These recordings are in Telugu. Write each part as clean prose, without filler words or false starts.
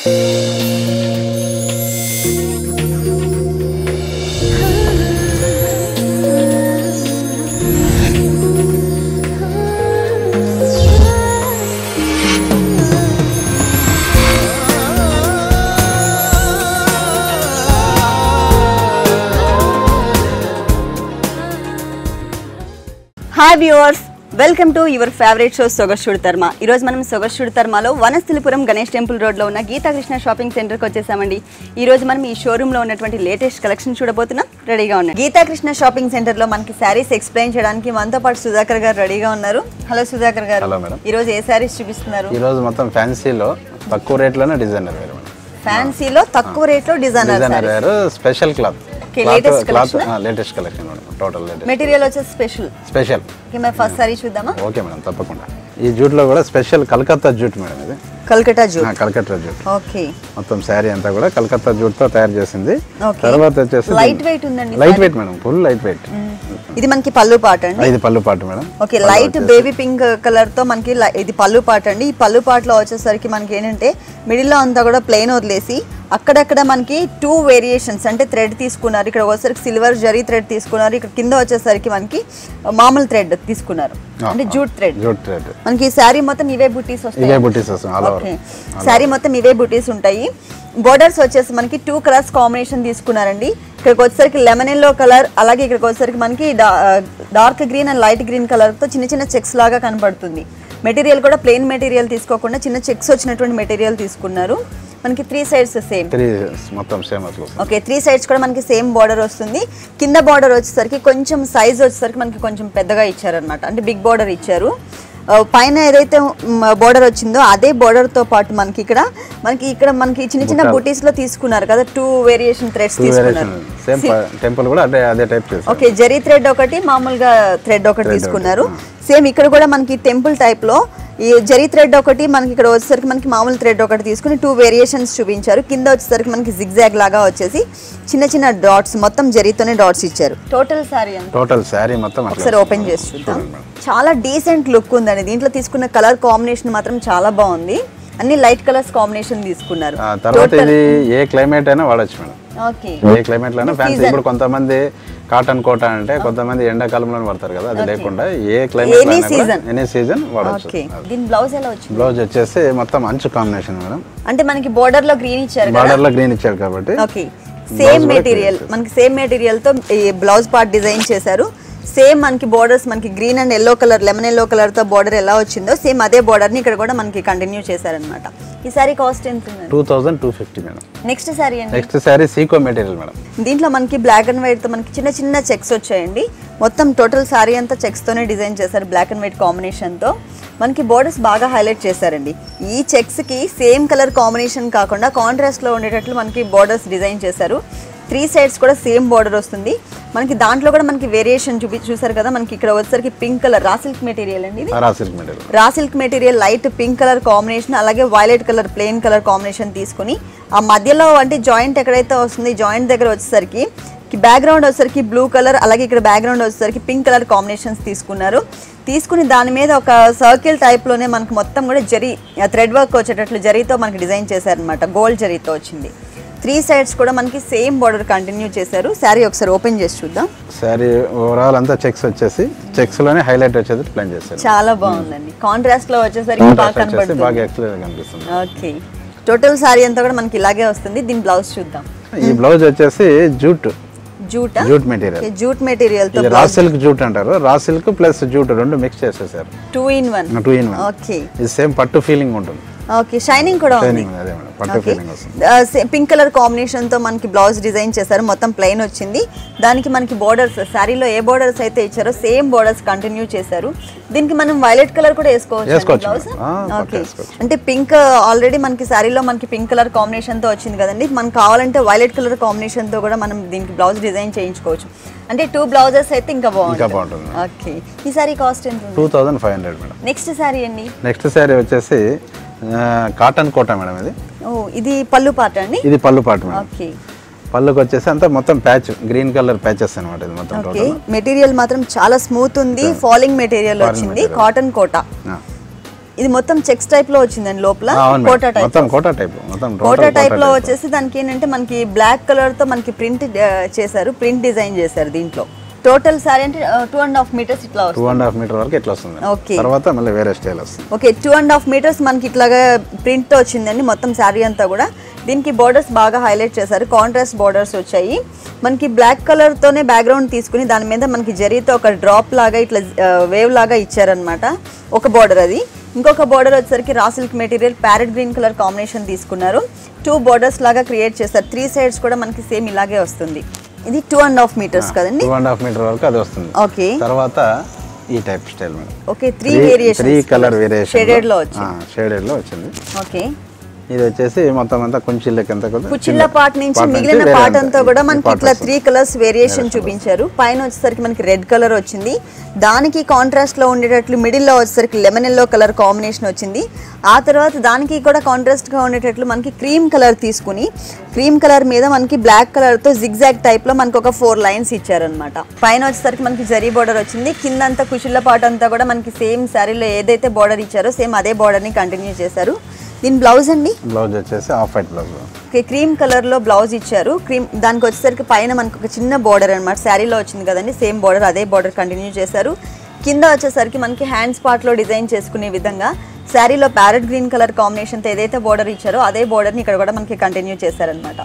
Hi viewers, welcome to your favorite show Sogashud Dharma. ఈ రోజు మనం Sogashud Dharmalo Vanasthalipuram Ganesh temple road లో ఉన్న గీతా కృష్ణ షాపింగ్ సెంటర్ కి వచ్చేసామండి. ఈ రోజు మనం ఈ షోరూమ్ లో ఉన్నటువంటి లేటెస్ట్ కలెక్షన్ చూడబోతున్నాం. రెడీగా ఉన్నారు. గీతా కృష్ణ షాపింగ్ సెంటర్ లో మనకి సారీస్ ఎక్స్ప్లెయిన్ చేయడానికి మనతో పాటు సుధాకర్ గారు రెడీగా ఉన్నారు. హలో సుధాకర్ గారు. Hello madam. ఈ రోజు ఏ సారీస్ చూపిస్తున్నారు? ఈ రోజు మొత్తం ఫ్యాన్సీలో తక్కువ రేట్ లోనే డిజైనర్ వేర్ మేడం. ఫ్యాన్సీలో తక్కువ రేట్ లో designer wear special cloth. Latest collection madam. Total latest. Material వచ్చేసి స్పెషల్. ఓకే మరి ఫస్ట్ సారీ చూద్దామా? ఓకే మేడం తప్పకుండా. ఈ జూట్ లో కూడా స్పెషల్ కలకత్తా జూట్ మేడం ఇది. కలకత్తా జూట్. ఓకే. మొత్తం సారీ అంతా కూడా కలకత్తా జూట్ తో తయారు చేసింది. తర్వాత వచ్చేసి లైట్ వెయిట్ ఉందండి. Light weight madam, full light weight. ఇది మనకి పల్లు పాట అండి. ఇది పల్లు పాట madam. Okay, light baby pink colour తో మనకి ఇది పల్లు పాట అండి. ఈ పల్లు పాటలో వచ్చేసరికి మనకి ఏంటంటే మిడిల్ లో అంతా కూడా ప్లెయిన్ వదిలేసి అక్కడక్కడ మనకి 2 వేరియేషన్స్ అంటే థ్రెడ్ తీసుకున్నారు. ఇక్కడ వచ్చేసరికి సిల్వర్ జరీ థ్రెడ్ తీసుకున్నారు. ఇక్కడ కింద వచ్చేసరికి మనకి మామూలు థ్రెడ్ తీసుకున్నారు, అంటే జూట్ థ్రెడ్. మనకి శారీ మొత్తం ఇవే బుటీస్ వస్తాయి. శారీ మొత్తం ఇవే బుటీస్ ఉంటాయి. బోర్డర్స్ వచ్చేసి మనకి 2 కలర్స్ కాంబినేషన్ తీసుకున్నారండి. ఇక్కడికి వచ్చేసరికి లెమన్ ఎల్లో కలర్, అలాగే ఇక్కడికి వచ్చేసరికి మనకి dark green and light green colour తో చిన్న చిన్న చెక్స్ లాగా కనబడుతుంది. మెటీరియల్ కూడా ప్లెయిన్ మెటీరియల్ తీసుకోకుండా చిన్న చెక్స్ వచ్చినటువంటి మెటీరియల్ తీసుకున్నారు. మనకి 3 సైడ్స్ సేమ్. ఓకే, 3 సైడ్స్ కూడా మనకి సేమ్ బార్డర్ వస్తుంది. కింద బార్డర్ వచ్చేసరికి కొంచెం సైజ్ వచ్చేసరికి మనకి కొంచెం పెద్దగా ఇచ్చారనమాట, అంటే బిగ్ బార్డర్ ఇచ్చారు. పైన ఏదైతే బార్డర్ వచ్చిందో అదే బార్డర్ తో పాటు మనకి ఇక్కడ మనకి చిన్న చిన్న బుటీస్ లో తీసుకున్నారు కదా, 2 వేరియేషన్ థ్రెడ్స్ తీసుకున్నారు. ఓకే, జరీ థ్రెడ్ ఒకటి, మామూలుగా థ్రెడ్ ఒకటి తీసుకున్నారు. సేమ్ ఇక్కడ కూడా మనకి టెంపుల్ టైప్ లో ఈ జరీ థ్రెడ్ ఒకటి, మనకి ఇక్కడ వచ్చేసరికి మనకి మామూలు థ్రెడ్ ఒకటి తీసుకుని 2 వేరియేషన్స్ చూపించారు. కింద వచ్చేసరికి మనకి జిగ్జాగ్ లాగా వచ్చేసి చిన్న చిన్న డాట్స్, మొత్తం జరీతోనే డాట్స్ ఇచ్చారు. టోటల్ సారీ మొత్తం ఒకసారి ఓపెన్ చేసి చూద్దాం. చాలా డీసెంట్ లుక్ ఉందండి. దీంట్లో తీసుకున్న కలర్ కాంబినేషన్ మాత్రం చాలా బాగుంది. అన్ని లైట్ కలర్స్ కాంబినేషన్ తీసుకున్నారు. తర్వాత ఇది ఏ క్లైమేట్ అయినా వాడచ్చు మేడం. ఓకే, ఏ క్లైమేట్ లోనే ఫ్యాన్సీ. ఇప్పుడు కొంతమంది కాటన్ కోట అంటే కొంతమంది ఎండాకాలంలో పడతారు కదా, అది లేకుండా ఏ క్లైమేట్ ఎనీ సీజన్ వాడచ్చు. దీని బ్లౌజ్ ఎలా వచ్చింది? బ్లౌజ్ వచ్చేసి మొత్తం అంచు కాంబినేషన్ మేడం. అంటే మనకి బోర్డర్ లో గ్రీన్ ఇచ్చారు కాబట్టి ఓకే, సేమ్ మెటీరియల్ మనకి సేమ్ మెటీరియల్ తో ఈ బ్లౌజ్ పార్ట్ డిజైన్ చేశారు. సేమ్ మనకి బోర్డర్స్ మనకి green and yellow colour, lemon yellow colour తో బోర్డర్ ఎలా వచ్చిందో సేమ్ అదే బోర్డర్ ని ఇక్కడ కూడా మనకి కంటిన్యూ చేశారనమాట. ఈ సారీ కాస్ట్ ఎంత ఉంది? 2250 మేడం. నెక్స్ట్ సారీ అండి. నెక్స్ట్ సారీ సీకో మెటీరియల్ మేడం. దీంట్లో మనకి బ్లాక్ అండ్ వైట్ తో మనకి చిన్న చిన్న చెక్స్ వచ్చాయండి. మొత్తం టోటల్ సారీ అంతా చెక్స్ తోనే డిజైన్ చేశారు, బ్లాక్ అండ్ వైట్ కాంబినేషన్ తో. మనకి బోర్డర్స్ బాగా హైలైట్ చేశారండి. ఈ చెక్స్ కి సేమ్ కలర్ కాంబినేషన్ కాకుండా కాంట్రాస్ట్ లో ఉండేటట్లు మనకి బోర్డర్స్ డిజైన్ చేశారు. 3 సైడ్స్ కూడా సేమ్ బోర్డర్ వస్తుంది. మనకి దాంట్లో కూడా మనకి వేరియేషన్ చూసారు కదా, మనకి ఇక్కడ వచ్చేసరికి pink colour raw silk material అండి. ఇది raw silk material light pink colour combination, అలాగే violet colour plain colour combination తీసుకుని ఆ మధ్యలో అంటే జాయింట్ ఎక్కడైతే వస్తుంది జాయింట్ దగ్గర వచ్చేసరికి బ్యాక్గ్రౌండ్ వచ్చేసరికి బ్లూ కలర్, అలాగే ఇక్కడ బ్యాక్గ్రౌండ్ వచ్చేసరికి పింక్ కలర్ కాంబినేషన్స్ తీసుకుని దాని మీద ఒక సర్కిల్ టైప్ లోనే మనకి మొత్తం కూడా జరీ థ్రెడ్ వర్క్ వచ్చేటట్లు జరీతో మనకి డిజైన్ చేశారనమాట. గోల్డ్ జరీతో వచ్చింది. 3 సైడ్స్ కూడా మనకి సేమ్ బోర్డర్ కంటిన్యూ చేశారు. సారీ ఒకసారి ఓపెన్ చేసి చూద్దాం. సారీ ఓవరాల్ అంతా చెక్స్ వచ్చేసి చెక్స్ లోనే హైలైట్ వచ్చేది ప్లాన్ చేశారు. చాలా బాగుందండి. కాంట్రాస్ట్ లో వచ్చేసరికి బాగా కనిపిస్తుంది. ఓకే, టోటల్ సారీ అంతా కూడా మనకి ఇలాగే వస్తుంది. దీని బ్లౌజ్ చూద్దాం. ఈ బ్లౌజ్ వచ్చేసి జూట్ మెటీరియల్ తో రా సిల్క్ జూట్ అంటారు. రా సిల్క్ ప్లస్ జూట్ రెండు మిక్స్ చేసేసారు. 2 in 1. ఓకే, ఇది సేమ్ పట్టు ఫీలింగ్ ఉంటుంది. ఓకే, షైనింగ్ కూడా ఉంది. పింక్ కలర్ కాంబినేషన్ తో మనకి బ్లౌజ్ డిజైన్ చేశారు. మొత్తం ప్లెయిన్ వచ్చింది. దానికి మనకి బోర్డర్స్ సారీలో ఏ బోర్డర్స్ అయితే ఇచ్చారో సేమ్ బోర్డర్స్ కంటిన్యూ చేశారు. దీనికి మనం వైలెట్ కలర్ కూడా వేసుకోవచ్చు. ఓకే, అంటే పింక్ ఆల్రెడీ మనకి సారీలో మనకి పింక్ కలర్ కాంబినేషన్ తో వచ్చింది కదండి. మనకు కావాలంటే వైలెట్ కలర్ కాంబినేషన్ తో కూడా మనం దీనికి బ్లౌజ్ డిజైన్ చేయించుకోవచ్చు. అంటే 2 బ్లౌజెస్ అయితే ఇంకా బాగుంటుంది. ఓకే, ఈ సారీ కాస్ట్ ఎంత? 2500 మేడం. నెక్స్ట్ సారీ అండి. నెక్స్ట్ సారీ వచ్చేసి కాటన్ కోట మేడం. ఇది పల్లు పాట అండి. ఇది పల్లు పాట మేడం. ఓకే, పళ్ళుకి వచ్చేసి అంతా మొత్తం ప్యాచ్ గ్రీన్ కలర్ ప్యాచెస్ అన్నమాట. ఇది మొత్తం మెటీరియల్ మాత్రం చాలా స్మూత్ ఉంది. ఫాలింగ్ మెటీరియల్ వచ్చింది. కాటన్ కోట. ఇది మొత్తం చెక్స్ టైప్ లో వచ్చిందండి లోపల కోటా టైప్ కోటా టైప్ లో వచ్చేసి దానికి ఏంటంటే మనకి బ్లాక్ కలర్ తో మనకి ప్రింట్ చేశారు, ప్రింట్ డిజైన్ చేశారు దీంట్లో. టోటల్ సారీ అంటే 2.5 మీటర్స్ ఇట్లా వస్తుంది. 2.5 మీటర్ వరకు ఇట్లా వస్తుంది. ఓకే, తర్వాత మళ్ళీ వేరే స్టైల్ వస్తుంది. ఓకే 2.5 మీటర్స్ మనకి ఇట్లాగా ప్రింట్ వచ్చిందండి మొత్తం సారీ అంతా కూడా. దీనికి బోర్డర్స్ బాగా హైలైట్ చేశారు, కాంట్రాస్ట్ బోర్డర్స్ వచ్చాయి. మనకి బ్లాక్ కలర్ తోనే బ్యాక్గ్రౌండ్ తీసుకుని దాని మీద మనకి జరీతో ఒక డ్రాప్ లాగా ఇట్లా వేవ్ లాగా ఇచ్చారనమాట ఒక బోర్డర్. అది ఇంకొక బోర్డర్ వచ్చేసరికి రా silk material parrot green colour combination తీసుకున్నారు. 2 బోర్డర్స్ లాగా క్రియేట్ చేశారు. 3 సైడ్స్ కూడా మనకి సేమ్ ఇలాగే వస్తుంది. ఇది 2.5 మీటర్స్ కదండి, 2.5 మీటర్ వరకు అది వస్తుంది. ఓకే, తర్వాత ఈ type style madam. Okay 3 variations, 3 colour variation shaded లో వచ్చింది. షేడెడ్ లో వచ్చింది. ఓకే, ఇది వచ్చేసి మొత్తం అంతా కుచ్చిళ్ళ పార్ట్ నుంచి మిగిలిన పార్ట్ అంతా కూడా మనకి ఇట్లా 3 కలర్స్ వేరియేషన్ చూపించారు. పైన వచ్చేసరికి మనకి రెడ్ కలర్ వచ్చింది, దానికి కాంట్రాస్ట్ లో ఉండేటట్లు మిడిల్ లో వచ్చేసరికి లెమన్ ఎల్లో కలర్ కాంబినేషన్ వచ్చింది. ఆ తర్వాత దానికి కూడా కాంట్రాస్ట్ గా ఉండేటట్లు మనకి క్రీమ్ కలర్ తీసుకుని క్రీమ్ కలర్ మీద మనకి బ్లాక్ కలర్ తో జిగ్జాగ్ టైప్ లో మనకి ఒక 4 లైన్స్ ఇచ్చారనమాట. పైన వచ్చేసరికి మనకి జరీ బోర్డర్ వచ్చింది, కింద అంతా కుచ్చిళ్ళ పార్ట్ అంతా కూడా మనకి సేమ్ శారీలో ఏదైతే బోర్డర్ ఇచ్చారో సేమ్ అదే బోర్డర్ ని కంటిన్యూ చేశారు. దీని బ్లౌజ్ అండి, బ్లౌజ్ వచ్చేసి off white blouse. Okay, cream colour లో బ్లౌజ్ ఇచ్చారు. క్రీమ్ దానికి వచ్చేసరికి పైన మనకు ఒక చిన్న బోర్డర్ అనమాట, శారీలో వచ్చింది కదండి సేమ్ బోర్డర్, అదే బోర్డర్ కంటిన్యూ చేశారు. కింద వచ్చేసరికి మనకి హ్యాండ్స్ పార్ట్ లో డిజైన్ చేసుకునే విధంగా శారీలో ప్యారెట్ గ్రీన్ కలర్ కాంబినేషన్ తో ఏదైతే బోర్డర్ ఇచ్చారో అదే బోర్డర్ ని ఇక్కడ కూడా మనకి కంటిన్యూ చేశారనమాట.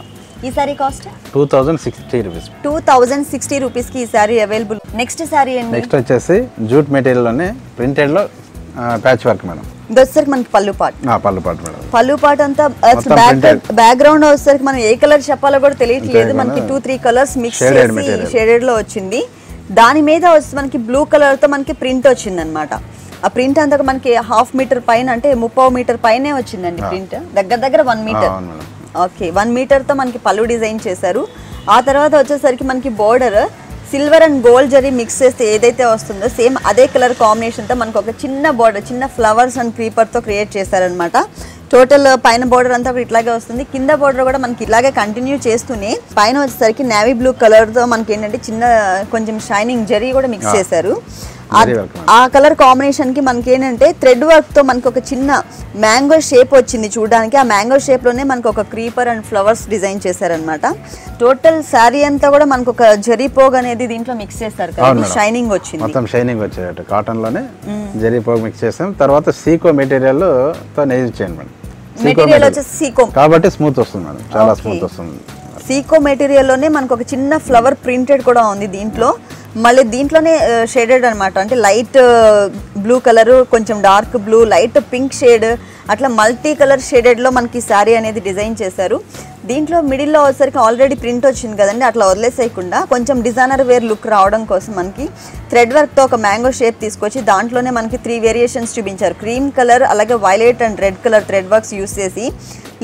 ఈ సారీ కాస్ట్ 2060 రూపీస్. 2060 రూపీస్ కి ఈ సారీ అవైలబుల్. నెక్స్ట్ సారీ అండి, నెక్స్ట్ వచ్చేసి జూట్ మెటీరియల్ లోనే ప్రింటెడ్ లో ప్యాచ్ వర్క్ మేడం. ఇది వచ్చేసరికి మనకి పళ్ళు పార్ట్ మేడం. పళ్ళు పార్ట్ అంతా బ్యాక్గ్రౌండ్ వచ్చేసరికి మనం ఏ కలర్ చెప్పాలో కూడా తెలియట్లేదు. మనకి 2-3 కలర్స్ మిక్స్ చేసి షేడెడ్ లో వచ్చింది. దాని మీద వచ్చి మనకి బ్లూ కలర్ తో మనకి ప్రింట్ వచ్చింది అనమాట. ఆ ప్రింట్ అంతా మనకి 1/2 మీటర్ పైన అంటే 30 మీటర్ పైనే వచ్చిందండి ప్రింట్, దగ్గర 1 మీటర్. ఓకే, 1 మీటర్ తో మనకి పళ్ళు డిజైన్ చేశారు. ఆ తర్వాత వచ్చేసరికి మనకి border silver and gold zari mix చేస్తే ఏదైతే వస్తుందో సేమ్ అదే కలర్ కాంబినేషన్ తో మనకు ఒక చిన్న బోర్డర్, చిన్న ఫ్లవర్స్ అండ్ క్రీపర్ తో క్రియేట్ చేశారనమాట. టోటల్ పైన బోర్డర్ అంతా ఇట్లాగే వస్తుంది, కింద బోర్డర్ కూడా మనకి ఇలాగే కంటిన్యూ చేస్తూనే పైన వచ్చేసరికి నేవీ బ్లూ కలర్ తో మనకి ఏంటంటే చిన్న కొంచెం షైనింగ్ జరీ కూడా మిక్స్ చేశారు. ఆ కలర్ కాంబినేషన్ కి మనకి ఏంటంటే థ్రెడ్ వర్క్ తో మనకి ఒక చిన్న మ్యాంగో షేప్ వచ్చింది చూడడానికి. ఆ మ్యాంగో షేప్ లోనే మనకి ఒక క్రీపర్ అండ్ ఫ్లవర్స్ డిజైన్ చేశారనమాట. టోటల్ శారీ అంతా కూడా మనకు ఒక జరీ పోగ్ అనేది దీంట్లో మిక్స్ చేస్తారు కదా, షైనింగ్ వచ్చింది, మొత్తం షైనింగ్ వచ్చేటట్టు కాటన్ లోనే జరీ పోగ్ మిక్స్ చేసాం. తర్వాత సీకో మెటీరియల్ తో నేజ్ చేయండి మేడం. మెటీరియల్ వచ్చేసి సీకో కాబట్టి స్మూత్ వస్తుంది మేడం, చాలా స్మూత్ వస్తుంది. సీకో మెటీరియల్ లోనే మనకు ఒక చిన్న ఫ్లవర్ ప్రింటెడ్ కూడా ఉంది దీంట్లో. మళ్ళీ దీంట్లోనే షేడెడ్ అనమాట, అంటే లైట్ బ్లూ కలర్, కొంచెం dark blue, light pink shade, అట్లా మల్టీ కలర్ షేడెడ్లో మనకి శారీ అనేది డిజైన్ చేశారు. దీంట్లో మిడిల్లో వచ్చేసరికి ఆల్రెడీ ప్రింట్ వచ్చింది కదండి, అట్లా వదిలేసేయకుండా కొంచెం డిజైనర్ వేర్ లుక్ రావడం కోసం మనకి థ్రెడ్ వర్క్తో ఒక మ్యాంగో షేప్ తీసుకొచ్చి దాంట్లోనే మనకి 3 వేరియేషన్స్ చూపించారు. క్రీమ్ కలర్ అలాగే violet and red colour thread works use చేసి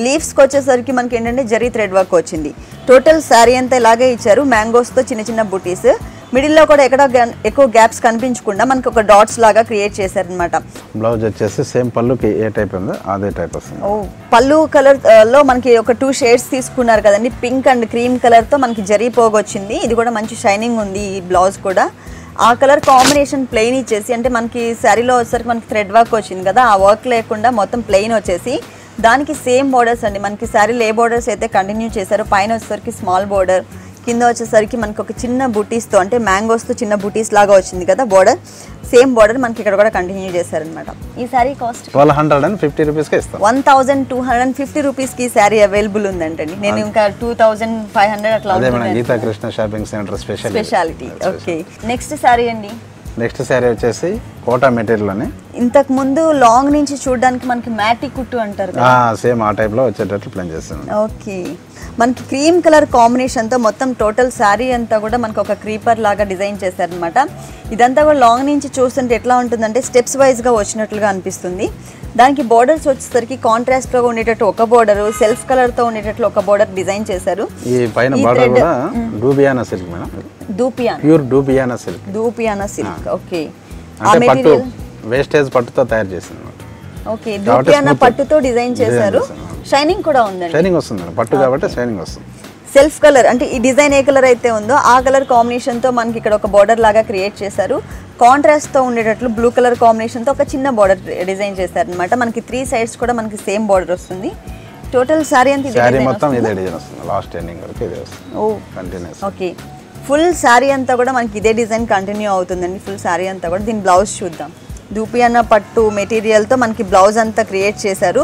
లీవ్స్కి వచ్చేసరికి మనకి ఏంటంటే జరీ థ్రెడ్ వర్క్ వచ్చింది. టోటల్ శారీ అంతా ఇలాగే ఇచ్చారు, మ్యాంగోస్తో చిన్న చిన్న బుటీస్. మిడిల్లో కూడా ఎక్కడ ఎక్కువ గ్యాప్స్ కనిపించకుండా మనకి ఒక డాట్స్ లాగా క్రియేట్ చేశారనమాట. బ్లౌజ్ వచ్చేసి సేమ్ పళ్ళుకి ఏ టైప్ ఉందో అదే టైప్ వస్తుంది. పళ్ళు కలర్ లో మనకి ఒక 2 షేడ్స్ తీసుకున్నారు కదండి, పింక్ అండ్ క్రీమ్ కలర్ తో మనకి జరీ పోగు వచ్చింది. ఇది కూడా మంచి షైనింగ్ ఉంది ఈ బ్లౌజ్ కూడా. ఆ కలర్ కాంబినేషన్ ప్లెయిన్ ఇచ్చేసి, అంటే మనకి శారీలో వచ్చేసరికి మనకి థ్రెడ్ వర్క్ వచ్చింది కదా, ఆ వర్క్ లేకుండా మొత్తం ప్లెయిన్ వచ్చేసి దానికి సేమ్ బోర్డర్స్ అండి. మనకి శారీలో ఏ బోర్డర్స్ అయితే కంటిన్యూ చేశారో పైన వచ్చేసరికి స్మాల్ బోర్డర్, కింద వచ్చేసరికి మనకి ఒక చిన్న బుటీస్తో అంటే మ్యాంగోస్తో చిన్న బుటీస్ లాగా వచ్చింది కదా బోర్డర్, సేమ్ బోర్డర్ మనకి ఇక్కడ కూడా కంటిన్యూ చేశారనమాట. ఈ శారీ కాస్ట్ 1250 రూపీస్కి ఇస్తాం. 1250 రూపీస్కి ఈ శారీ అవైలబుల్ ఉందంటండి. నేను ఇంకా 2500 అట్లా Geetha Krishna shopping centre speciality. Okay, next sari అండి. నెక్స్ట్ శారీ వచ్చేసి కోటా మెటీరియల్ అని, ఇంతకు ముందు లాంగ్ నుంచి చూడడానికి మనకి మ్యాటి కుట్టు అంటారు కదా, సేమ్ ఆ టైప్ లో వచ్చేటట్లు ప్లాన్ చేస్తాను. ఓకే, మనకి క్రీమ్ కలర్ కాంబినేషన్ తో మొత్తం టోటల్ శారీ అంతా కూడా మనకు ఒక క్రీపర్ లాగా డిజైన్ చేశారనమాట. ఇదంతా కూడా లాంగ్ నుంచి చూస్తుంటే ఎట్లా ఉంటుందంటే స్టెప్స్ వైజ్ గా వచ్చినట్లుగా అనిపిస్తుంది. దానికి బోర్డర్స్ వచ్చేసరికి కాంట్రాస్ట్ గా ఉండేటట్టు ఒక బోర్డర్, సెల్ఫ్ కలర్ తో ఉండేటట్లు ఒక బోర్డర్ డిజైన్ చేశారు. ఈ పైన బోర్డర్ కూడా డూబియానా సిల్క్ మేడం, ప్యూర్ డూబియానా సిల్క్. డూబియానా సిల్క్, ఓకే, అంటే పట్టు వేస్టేజ్ పట్టుతో తయారు చేసింది. ఓకే, డూబియానా పట్టుతో డిజైన్ చేశారు. షైనింగ్ కూడా ఉందండి, షైనింగ్ వస్తుంది పట్టు కాబట్టి షైనింగ్ వస్తుంది. సెల్ఫ్ కలర్ అంటే ఈ డిజైన్ ఏ కలర్ అయితే ఉందో ఆ కలర్ కాంబినేషన్ తో మనకి ఇక్కడ ఒక బోర్డర్ లాగా క్రియేట్ చేశారు. కాంట్రాస్ట్ తో ఉండేటట్లు బ్లూ కలర్ కాంబినేషన్ తో ఒక చిన్న బార్డర్ డిజైన్ చేశారన్నమాట. మనకి 3 సైడ్స్ కూడా మనకి సేమ్ బార్డర్ వస్తుంది. టోటల్ సారీ అంతా ఇదే సారీ మొత్తం ఇదే డిజైన్ వస్తుంది. లాస్ట్ ఎండింగ్ వరకు ఇదే వస్తుంది. ఓ కంటిన్యూస్. ఓకే, ఫుల్ సారీ అంతా కూడా మనకి ఇదే డిజైన్ కంటిన్యూ అవుతుందండి. ఫుల్ సారీ అంతా కూడా. దీని బ్లౌజ్ చూద్దాం. దూపియానా పట్టు మెటీరియల్ తో మనకి బ్లౌజ్ అంతా క్రియేట్ చేశారు.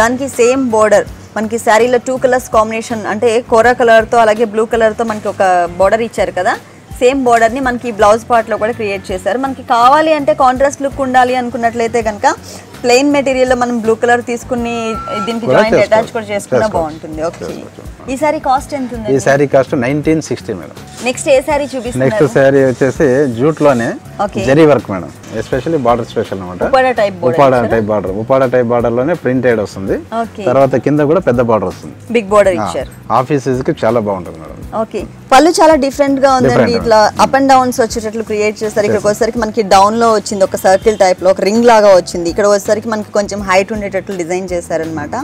దానికి సేమ్ బోర్డర్ మనకి శారీలో 2 కలర్స్ కాంబినేషన్ అంటే కోరా కలర్ తో అలాగే బ్లూ కలర్ తో మనకి ఒక బోర్డర్ ఇచ్చారు కదా. సేమ్ బోర్డర్ ని మనకి బ్లౌజ్ పార్ట్ లో కూడా క్రియేట్ చేశారు. మనకి కావాలి అంటే కాంట్రాస్ట్ లుక్ ఉండాలి అనుకున్నట్లయితే కనుక ప్లెయిన్ మెటీరియల్ లో మనం బ్లూ కలర్ తీసుకుని దీనికి జాయింట్ అటాచ్ కూడా చేసుకున్నా బాగుంటుంది. ఓకే, ఈ సారీ కాస్ట్ ఎంత ఉంది? ఈ సారీ కాస్ట్ 1960 మేడం. నెక్స్ట్ ఏ సారీ చూపిస్తున్నారు? నెక్స్ట్ సారీ వచ్చేసి జూట్ లోనే zari work madam. Especially border special అన్నమాట. Uppada type border. Uppada type border లోనే ప్రింటెడ్ వస్తుంది. తర్వాత కింద కూడా పెద్ద బార్డర్ వస్తుంది. బిగ్ బార్డర్ ఇచ్చారు. ఆఫీసెస్ కి చాలా బాగుంటుంది మేడం. ఓకే, పళ్ళు చాలా డిఫరెంట్ గా ఉందండి. ఇట్లా అప్ అండ్ డౌన్స్ వచ్చేటట్లు క్రియేట్ చేస్తారు. ఇక్కడికి వచ్చేసరికి మనకి డౌన్ లో వచ్చింది ఒక సర్కిల్ టైప్ లో, ఒక రింగ్ లాగా వచ్చింది. ఇక్కడ వచ్చేసరికి మనకి కొంచెం హైట్ ఉండేటట్లు డిజైన్ చేశారనమాట.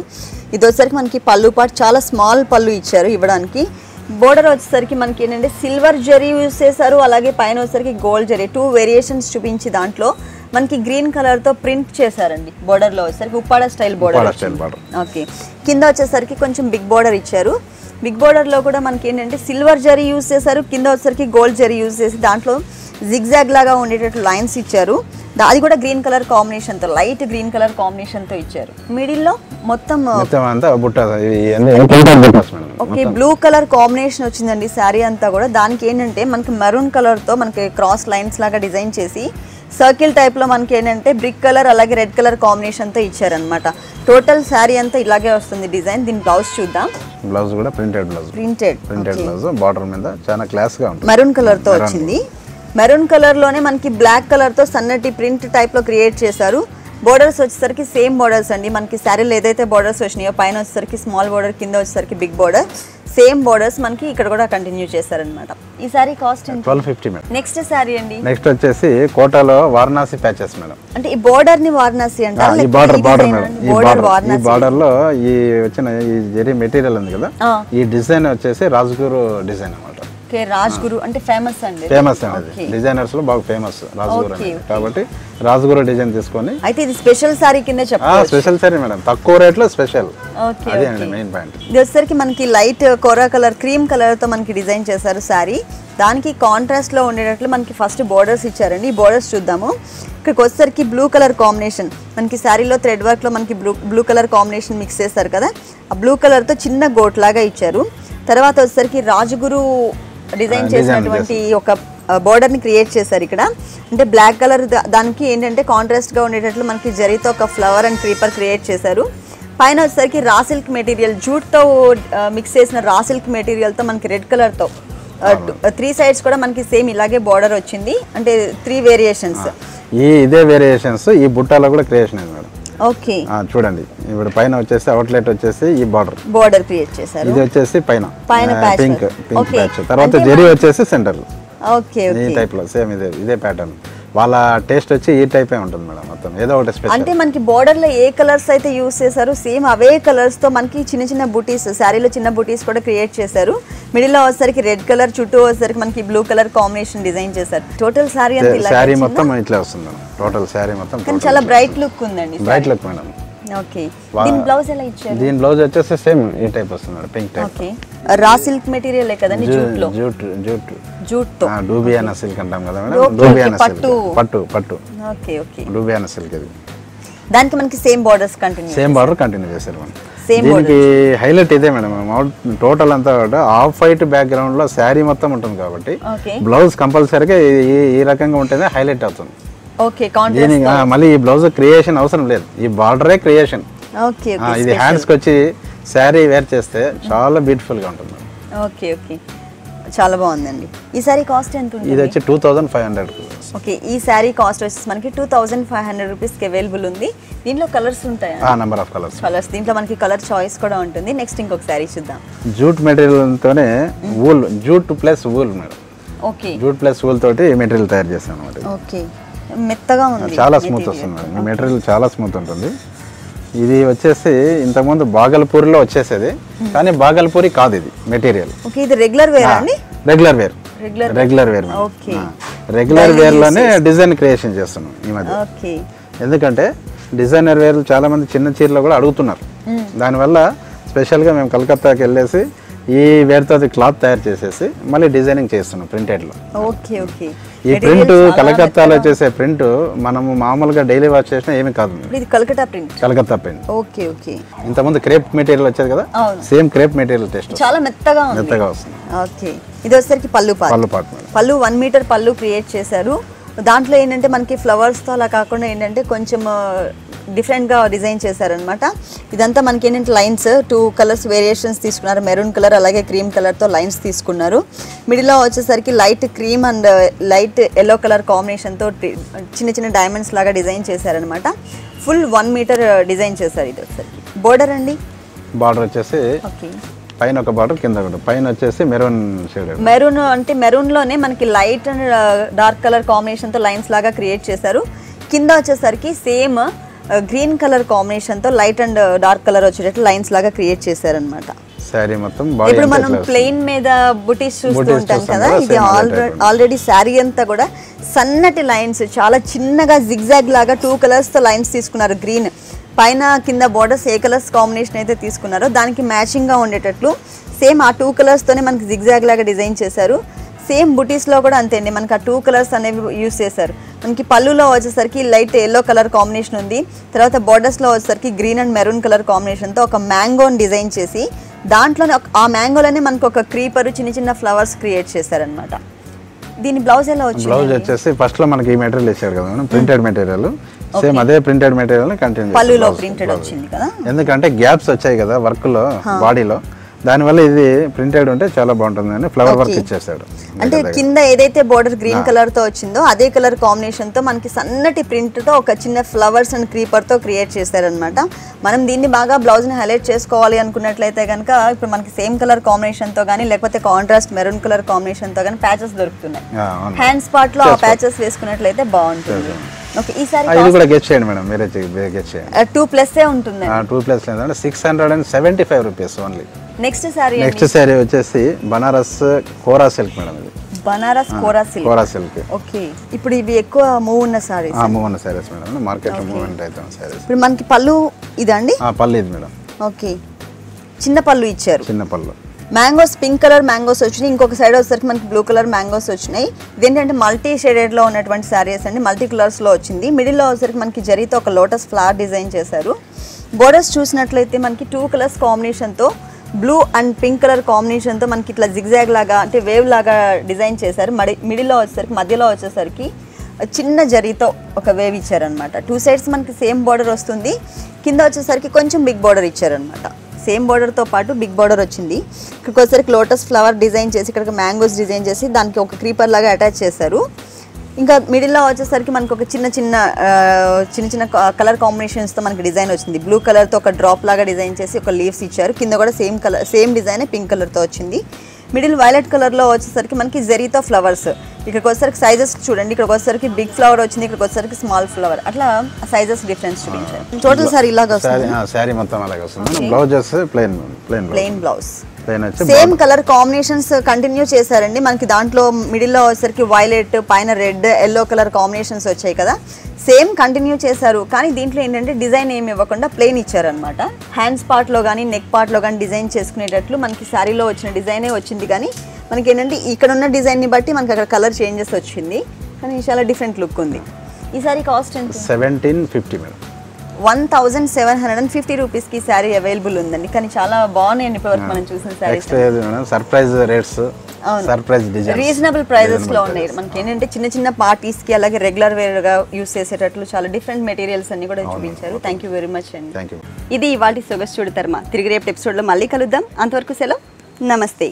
ఇది వచ్చేసరికి మనకి పళ్ళు పార్ట్ చాలా స్మాల్ పళ్ళు ఇచ్చారు ఇవ్వడానికి. బోర్డర్ వచ్చేసరికి మనకి ఏంటంటే సిల్వర్ జరీ యూజ్ చేశారు. అలాగే పైన వచ్చేసరికి గోల్డ్ జరీ 2 వేరియేషన్స్ చూపించి దాంట్లో మనకి గ్రీన్ కలర్ తో ప్రింట్ చేశారండి. బోర్డర్ లో వచ్చేసరికి ఉప్పాడ స్టైల్ బోర్డర్. ఓకే, కింద వచ్చేసరికి కొంచెం బిగ్ బోర్డర్ ఇచ్చారు. బిగ్ బోర్డర్ లో కూడా మనకి ఏంటంటే సిల్వర్ జరీ యూజ్ చేశారు. కింద వచ్చేసరికి గోల్డ్ జరీ యూజ్ చేసి దాంట్లో జిగ్జాగ్ లాగా ఉండేటట్లు లైన్స్ ఇచ్చారు. అది కూడా గ్రీన్ కలర్ కాంబినేషన్ తో, లైట్ గ్రీన్ కలర్ కాంబినేషన్ తో ఇచ్చారు. మిడిల్ లో మొత్తం ఓకే బ్లూ కలర్ కాంబినేషన్ వచ్చిందండి శారీ అంతా కూడా. దానికి ఏంటంటే మనకి మెరూన్ కలర్ తో మనకి క్రాస్ లైన్స్ లాగా డిజైన్ చేసి సర్కిల్ టైప్ లో మనకి ఏంటంటే బ్రిక్ కలర్ అలాగే రెడ్ కలర్ కాంబినేషన్ తో ఇచ్చారనమాట. టోటల్ శారీ అంతా ఇలాగే వస్తుంది డిజైన్. దీని బ్లౌజ్ చూద్దాం. బ్లౌజ్ కూడా ప్రింటెడ్ బ్లౌజ్ బార్డర్ మీద చాలా క్లాస్ గా ఉంటుంది. మెరూన్ కలర్ తో వచ్చింది. మెరూన్ కలర్ లోనే మనకి బ్లాక్ కలర్ తో సన్నటి ప్రింట్ టైప్ లో క్రియేట్ చేశారు. బోర్డర్స్ వచ్చేసరికి సేమ్ బోర్డర్స్ అండి. మనకి శారీలో ఏదైతే బోర్డర్స్ వచ్చినాయో పైన వచ్చేసరికి స్మాల్ బోర్డర్, కింద వచ్చేసరికి బిగ్ బోర్డర్, సేమ్ బోర్డర్స్ మనకి ఇక్కడ కూడా కంటిన్యూ చేశారనమాట. ఈ sorry cost 1250 madam. Next sari అండి. నెక్స్ట్ వచ్చేసి కోటాలో వారణాసి ప్యాచెస్ మేడం. అంటే ఈ బోర్డర్ ని వారణాసి అంటారు. ఈ బార్డర్ మేడం. ఈ బార్డర్ లో ఈ వచ్చిన ఈ జరీ మెటీరియల్ ఉంది కదా, ఈ డిజైన్ వచ్చేసి రాజ్గురు డిజైన్ అన్నమాట. ఓకే, రాజ్గురు అంటే ఫేమస్ అండి. ఫేమస్ అండి, డిజైనర్స్ లో బాగా ఫేమస్ రాజ్గురు అనేది. కాబట్టి రాజ్గురు డిజైన్ తీసుకొని అయితే ఇది స్పెషల్ సారీ కింద చెప్పాలి. స్పెషల్ సారీ మేడం, తక్కువ రేట్ లో స్పెషల్. అదే అండి మెయిన్ పాయింట్. ఇది వచ్చేసరికి మనకి లైట్ కోరా కలర్, క్రీమ్ కలర్ తో మనకి డిజైన్ చేశారు సారీ. దానికి కాంట్రాస్ట్ లో ఉండేటట్లు మనకి ఫస్ట్ బోర్డర్స్ ఇచ్చారండి. ఈ బోర్డర్స్ చూద్దాము. ఇక్కడికి వచ్చేసరికి బ్లూ కలర్ కాంబినేషన్ మనకి శారీలో థ్రెడ్ వర్క్ లో మనకి బ్లూ కలర్ కాంబినేషన్ మిక్స్ చేస్తారు కదా, ఆ బ్లూ కలర్ తో చిన్న గోట్ లాగా ఇచ్చారు. తర్వాత వచ్చేసరికి రాజగురు డిజైన్ చేసినటువంటి ఒక బోర్డర్ ని క్రియేట్ చేశారు ఇక్కడ. అంటే బ్లాక్ కలర్ దానికి ఏంటంటే కాంట్రాస్ట్ గా ఉండేటట్లు మనకి జరీతో ఒక ఫ్లవర్ అండ్ క్రీపర్ క్రియేట్ చేశారు. పైన వచ్చేసరికి రా సిల్క్ మెటీరియల్, జూట్ తో మిక్స్ చేసిన రా సిల్క్ మెటీరియల్ తో మనకి రెడ్ కలర్ తో 3 సైడ్స్ కూడా మనకి సేమ్ ఇలాగే బోర్డర్ వచ్చింది. అంటే 3 వేరియేషన్స్. ఇదే వేరియేషన్స్ ఈ బుట్టాలో కూడా క్రియేషన్ అయింది మేడం. ఓకే, చూడండి ఇప్పుడు పైన వచ్చేసి అవుట్లెట్ వచ్చేసి ఈ బోర్డర్ క్రియేట్ చేశారు. ఇది వచ్చేసి పైన పింక్ ప్యాచ్, తర్వాత అంటే జెరీ వచ్చేసి సెంటర్. ఓకే, ఈ టైప్ లో సేమ్ ఇదే ప్యాటర్న్. వాళ్ళ టేస్ట్ వచ్చి ఈ టైప్ ఉంటుంది మేడం. మొత్తం ఏదో ఒకటి స్పెషల్. అంటే మనకి బోర్డర్ లో ఏ కలర్స్ అయితే యూస్ చేశారు సేమ్ అవే కలర్స్ తో మనకి చిన్న చిన్న బూటీస్, శారీలో చిన్న బూటీస్ కూడా క్రియేట్ చేశారు. మిడిల్ లో వచ్చేసరికి రెడ్ కలర్, చుట్టూ వచ్చేసరికి మనకి బ్లూ కలర్ కాంబినేషన్ డిజైన్ చేశారు. టోటల్ శారీ అంతా ఇలా శారీ మొత్తం ఇట్లా వస్తుంది మేడం. టోటల్ శారీ మొత్తం కానీ చాలా బ్రైట్ లుక్ ఉందండి. Bright look madam. ఓకే, దీని బ్లౌజ్ ఎలా ఇచ్చారు? దీని బ్లౌజ్ వచ్చేసి సేమ్ ఈ టైప్ వస్తుంది మేడం, పింక్ టైప్. ఓకే, రా సిల్క్ మెటీరియల్ కదండి, జూట్ లో. జూట్ తో డూబియానా సిల్క్ అంటాం కదా మేడం. డూబియానా సిల్క్ పట్టు. ఓకే ఓకే, డూబియానా సిల్క్ ఇది. దానికి మనకి సేమ్ బోర్డర్స్ కంటిన్యూ చేశారు మేడం. దీనికి హైలైట్ ఇదే మేడం. టోటల్ అంతా ఆఫ్ వైట్ బ్యాక్గ్రౌండ్ లో శారీ మొత్తం ఉంటుంది కాబట్టి బ్లౌజ్ కంపల్సరీగా ఈ రకంగా ఉంటేనే హైలైట్ అవుతుంది. ఓకే, దీనికి మళ్ళీ ఈ బ్లౌజ్ క్రియేషన్ అవసరం లేదు, ఈ బార్డరే క్రియేషన్. ఇది హ్యాండ్స్ కి వచ్చి శారీ వేర్ చేస్తే చాలా బ్యూటిఫుల్ గా ఉంటుంది. ఓకే ఓకే, చాలా బాగుందండి. ఈ సారీ కాస్ట్ ఎంత ఉంటుంది? ఇది వచ్చి 2500. ఓకే, ఈ సారీ కాస్ట్ వచ్చేసి మనకి 2500 రూపీస్ కి అవైలబుల్ ఉంది. దీంట్లో కలర్స్ ఉంటాయా? Number of colours. దీంట్లో మనకి కలర్ చాయిస్ కూడా ఉంటుంది. నెక్స్ట్ ఇంకొక సారీ చూద్దాం. జూట్ మెటీరియల్ తోనే wool, jute plus wool madam. Okay, jute plus wool తోటి మెటీరియల్ తయారు చేస్తాం అన్నమాట. ఓకే, మెత్తగా ఉంది, చాలా స్మూత్ వస్తుంది మేడం. ఈ మెటీరియల్ చాలా స్మూత్ ఉంటుంది. ఇది వచ్చేసి ఇంతకుముందు బాగల్పూరిలో వచ్చేసేది, కానీ బాగల్పూరి కాదు ఇది మెటీరియల్. ఓకే, ఇది రెగ్యులర్ వేర్ అండి? Regular wear. Regular wear okay regular wear లోనే డిజైన్ క్రియేషన్ చేస్తున్నాం ఈ మధ్య. ఓకే ఎందుకంటే డిజైనర్ వేర్ చాలా మంది చిన్న చీరలు కూడా అడుగుతున్నారు. దానివల్ల స్పెషల్గా మేము కలకత్తాకి వెళ్ళేసి ఈ వేర్తో క్లాత్ తయారు చేసేసి మళ్ళీ డిజైనింగ్ చేస్తున్నాం ప్రింటెడ్లో. ఓకే ఓకే ఈ ప్రింట్ కలకత్తాలో చేసే ప్రింట్ మనము మామూలుగా డైలీ వాష్ చేసినా ఏమీ కాదు. ఇది కలకత్తా ప్రింట్. Okay okay. ఇంతకుముందు క్రేప్ మెటీరియల్ వచ్చేది కదా, సేమ్ క్రేప్ మెటీరియల్ టెస్ట్ చాలా మెత్తగా వస్తుంది. ఓకే ఇది వచ్చేసరికి పళ్ళు పార్ట్. పళ్ళు 1 మీటర్ పళ్ళు క్రియేట్ చేశారు. దాంట్లో ఏంటంటే మనకి ఫ్లవర్స్తో అలా కాకుండా ఏంటంటే కొంచెం డిఫరెంట్గా డిజైన్ చేశారనమాట. ఇదంతా మనకి ఏంటంటే లైన్స్ 2 కలర్స్ వేరియేషన్స్ తీసుకున్నారు. మెరూన్ కలర్ అలాగే క్రీమ్ కలర్తో లైన్స్ తీసుకున్నారు. మిడిల్లో వచ్చేసరికి light cream and light yellow colour కాంబినేషన్తో చిన్న చిన్న డైమండ్స్ లాగా డిజైన్ చేశారనమాట. ఫుల్ 1 మీటర్ డిజైన్ చేశారు. ఇది వచ్చేసరికి బోర్డర్ అండి. బార్డర్ వచ్చేసి పైన ఒక బార్డర్ కింద ఒకటి, పైన వచ్చేసి మెరూన్ షేడ్. మెరూన్ అంటే మెరూన్లోనే మనకి లైట్ అండ్ డార్క్ కలర్ కాంబినేషన్తో లైన్స్ లాగా క్రియేట్ చేశారు. కింద వచ్చేసరికి సేమ్ గ్రీన్ కలర్ కాంబినేషన్తో లైట్ అండ్ డార్క్ కలర్ వచ్చేటట్లు లైన్స్ లాగా క్రియేట్ చేశారనమాట. శారీ మొత్తం ఇప్పుడు మనం ప్లెయిన్ మీద బుటీస్ చూస్తూ ఉంటాం కదా, ఇది ఆల్రెడీ శారీ అంతా కూడా సన్నటి లైన్స్ చాలా చిన్నగా జిగ్జాగ్ లాగా 2 కలర్స్తో లైన్స్ తీసుకున్నారు. గ్రీన్ పైన కింద బోర్డర్స్ ఏ కలర్స్ కాంబినేషన్ అయితే తీసుకున్నారో దానికి మ్యాచింగ్గా ఉండేటట్లు సేమ్ ఆ 2 కలర్స్తోనే మనకి జిగ్జాగ్ లాగా డిజైన్ చేశారు. సేమ్ బుటీస్లో కూడా అంతే అండి, మనకి ఆ 2 కలర్స్ అనేవి యూస్ చేశారు. మనకి పళ్ళులో వచ్చేసరికి లైట్ ఎల్లో కలర్ కాంబినేషన్ ఉంది. తర్వాత బోర్డర్స్లో వచ్చేసరికి గ్రీన్ అండ్ మెరూన్ కలర్ కాంబినేషన్తో ఒక మ్యాంగోని డిజైన్ చేసి దాంట్లోనే ఆ మ్యాంగోలోనే మనకు ఒక క్రీపర్ చిన్న చిన్న ఫ్లవర్స్ క్రియేట్ చేశారనమాట. దీని బ్లౌజ్ ఎలా వచ్చింది? బ్లౌజ్ వచ్చేసి ఫస్ట్ లో మనకి ఈ మెటీరియల్ ఇచ్చారు కదా మనం, ప్రింటెడ్ మెటీరియల్. సేమ్ అదే ప్రింటెడ్ మెటీరియల్ కంటిన్యూ పళ్ళులో ప్రింటెడ్ వచ్చింది కదా, ఎందుకంటే గ్యాప్స్ వచ్చాయి కదా వర్క్ లో బాడీలో, దానివల్ల ఇది ప్రింటెడ్ ఉంటే చాలా బాగుంటుంది అని ఫ్లవర్ వర్క్ ఇచ్చేసాడు. అంటే కింద ఏదైతే బోర్డర్ గ్రీన్ కలర్ తో వచ్చిందో అదే కలర్ కాంబినేషన్ తో మనకి సన్నటి ప్రింట్ తో ఒక చిన్న ఫ్లవర్స్ అండ్ క్రీపర్ తో క్రియేట్ చేశారనమాట. మనం దీన్ని బాగా బ్లౌజ్ ని హైలైట్ చేసుకోవాలి అనుకున్నట్లయితే కనుక ఇప్పుడు మనకి సేమ్ కలర్ కాంబినేషన్ తో కానీ లేకపోతే కాంట్రాస్ట్ మెరూన్ కలర్ కాంబినేషన్ తో కానీ ప్యాచెస్ దొరుకుతున్నాయి. హ్యాండ్స్ పార్ట్ లో ఆ ప్యాచెస్ వేసుకున్నట్లయితే బాగుంటుంది. ఓకే, ఈ సారీ ఇది కూడా గెట్ చేయండి మేడం, మీరే గెట్ చేయండి. 2+ ఉంటుంది. 2+ లేదంటే 675 రూపీస్ ఓన్లీ. నెక్స్ట్ సారీ వచ్చేసి బనారస్ కోరా సిల్క్ మేడం. ఇది బనారస్ కోరా సిల్క్. ఓకే, ఇప్పుడు ఇవి ఎక్కువ మూవ్ ఉన్న సారీస్. మూవ్ ఉన్న సారీస్ మేడం, మార్కెట్ లో మూవ్మెంట్ అవుతున్న సారీస్. ఇప్పుడు మనకి పళ్ళు ఇదండి. పళ్ళు ఇది మేడం. ఓకే, చిన్న పళ్ళు ఇచ్చారు. చిన్న పళ్ళు మ్యాంగోస్ పింక్ కలర్ మ్యాంగోస్ వచ్చినాయి. ఇంకొక సైడ్ వచ్చేసరికి మనకి బ్లూ కలర్ మ్యాంగోస్ వచ్చినాయి. ఇదేంటంటే మల్టీ షేడెడ్ లో ఉన్నటువంటి శారీస్ అండి, మల్టీ కలర్స్ లో వచ్చింది. మిడిల్లో వచ్చేసరికి మనకి జరీతో ఒక లోటస్ ఫ్లవర్ డిజైన్ చేశారు. బోర్డర్స్ చూసినట్లయితే మనకి 2 కలర్స్ కాంబినేషన్తో బ్లూ అండ్ పింక్ కలర్ కాంబినేషన్తో మనకి ఇట్లా జిగ్జాగ్ లాగా అంటే వేవ్ లాగా డిజైన్ చేశారు. మిడిల్లో వచ్చేసరికి మధ్యలో వచ్చేసరికి చిన్న జరీతో ఒక వేవ్ ఇచ్చారనమాట. 2 సైడ్స్ మనకి సేమ్ బోర్డర్ వస్తుంది. కింద వచ్చేసరికి కొంచెం బిగ్ బోర్డర్ ఇచ్చారనమాట. సేమ్ బోర్డర్తో పాటు బిగ్ బోర్డర్ వచ్చింది. ఇక్కడికి వచ్చేసరికి లోటస్ ఫ్లవర్ డిజైన్ చేసి ఇక్కడికి మ్యాంగోస్ డిజైన్ చేసి దానికి ఒక క్రీపర్ లాగా అటాచ్ చేశారు. ఇంకా మిడిల్లో వచ్చేసరికి మనకు ఒక చిన్న చిన్న కలర్ కాంబినేషన్స్తో మనకి డిజైన్ వచ్చింది. బ్లూ కలర్తో ఒక డ్రాప్ లాగా డిజైన్ చేసి ఒక లీవ్స్ ఇచ్చారు. కింద కూడా సేమ్ డిజైన్ పింక్ కలర్తో వచ్చింది. మిడిల్ వైలెట్ కలర్లో వచ్చేసరికి మనకి జరీతో ఫ్లవర్స్. ఇక్కడికి వచ్చేసరికి సైజెస్ చూడండి, ఇక్కడికి వచ్చేసరికి బిగ్ ఫ్లవర్ వచ్చింది, ఇక్కడికి వచ్చేసరికి స్మాల్ ఫ్లవర్, అట్లా సైజెస్ డిఫరెన్స్ చూపించారు. టోటల్ సారీ ఇలాగ వస్తుంది. సారీ మొత్తం అలాగే వస్తుంది. Blouses plain blouse same colour combinations continue చేశారండి. మనకి దాంట్లో మిడిల్లో వచ్చేసరికి వైలెట్, పైన రెడ్, ఎల్లో కలర్ కాంబినేషన్స్ వచ్చాయి కదా, సేమ్ కంటిన్యూ చేశారు. కానీ దీంట్లో ఏంటంటే డిజైన్ ఏమి ఇవ్వకుండా ప్లెయిన్ ఇచ్చారనమాట. హ్యాండ్స్ పార్ట్లో కానీ నెక్ పార్ట్లో కానీ డిజైన్ చేసుకునేటట్లు మనకి శారీలో వచ్చిన డిజైనే వచ్చింది. కానీ మనకి ఏంటంటే ఇక్కడ ఉన్న డిజైన్ని బట్టి మనకి అక్కడ కలర్ చేంజెస్ వచ్చింది. కానీ చాలా డిఫరెంట్ లుక్ ఉంది. ఈ సారీ కాస్ట్ ఎంత? 1750 మేడం. 1750 రూపీస్కి శారీ అవైలబుల్ ఉందండి. కానీ చాలా బాగున్నాయండి ఇప్పటివరకు మనం చూసిన saris. Surprise rates, surprise designs, reasonable prices లో ఉన్నాయి. మనకి ఏంటంటే చిన్న పార్టీస్ కి అలాగే రెగ్యులర్ వేర్ గా యూస్ చేసేటట్లు చాలా డిఫరెంట్ మెటీరియల్స్ అన్ని కూడా చూపించారు. థ్యాంక్ యూ వెరీ మచ్ అండి. ఇది ఇవాళ సొగసు చూడతారమా. తిరిగి రేపు ఎపిసోడ్ లో మళ్ళీ కలుద్దాం. అంతవరకు సెలవు, నమస్తే.